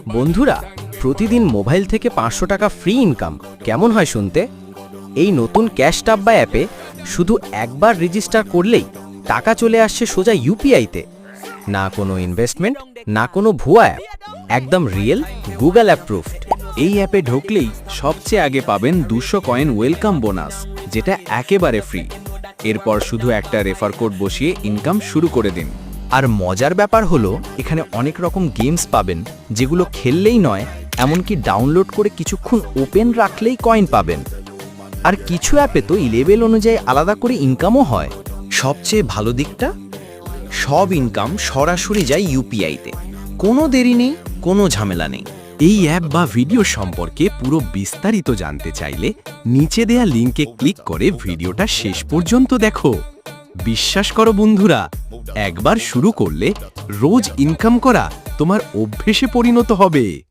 বন্ধুরা, প্রতিদিন মোবাইল থেকে 500 টাকা ফ্রি ইনকাম কেমন হয় শুনতে? এই নতুন ক্যাশ টাব্বা অ্যাপে শুধু একবার রেজিস্টার করলেই টাকা চলে আসছে সোজা ইউপিআইতে। না কোনো ইনভেস্টমেন্ট, না কোনো ভুয়া অ্যাপ, একদম রিয়েল গুগল অ্যাপ্রুভড। এই অ্যাপে ঢুকলেই সবচেয়ে আগে পাবেন 200 কয়েন ওয়েলকাম বোনাস, যেটা একেবারে ফ্রি। এরপর শুধু একটা রেফার কোড বসিয়ে ইনকাম শুরু করে দিন। আর মজার ব্যাপার হলো এখানে অনেক রকম গেমস পাবেন, যেগুলো খেললেই নয়, এমনকি ডাউনলোড করে কিছুক্ষণ ওপেন রাখলেই কয়েন পাবেন। আর কিছু অ্যাপে তো লেভেল অনুযায়ী আলাদা করে ইনকামও হয়। সবচেয়ে ভালো দিকটা, সব ইনকাম সরাসরি যায় ইউপিআইতে। কোনো দেরি নেই, কোনো ঝামেলা নেই। এই অ্যাপ বা ভিডিও সম্পর্কে পুরো বিস্তারিত জানতে চাইলে নিচে দেয়া লিঙ্কে ক্লিক করে ভিডিওটা শেষ পর্যন্ত দেখো। বিশ্বাস করো বন্ধুরা, একবার শুরু করলে রোজ ইনকাম করা তোমার অভ্যেসে পরিণত হবে।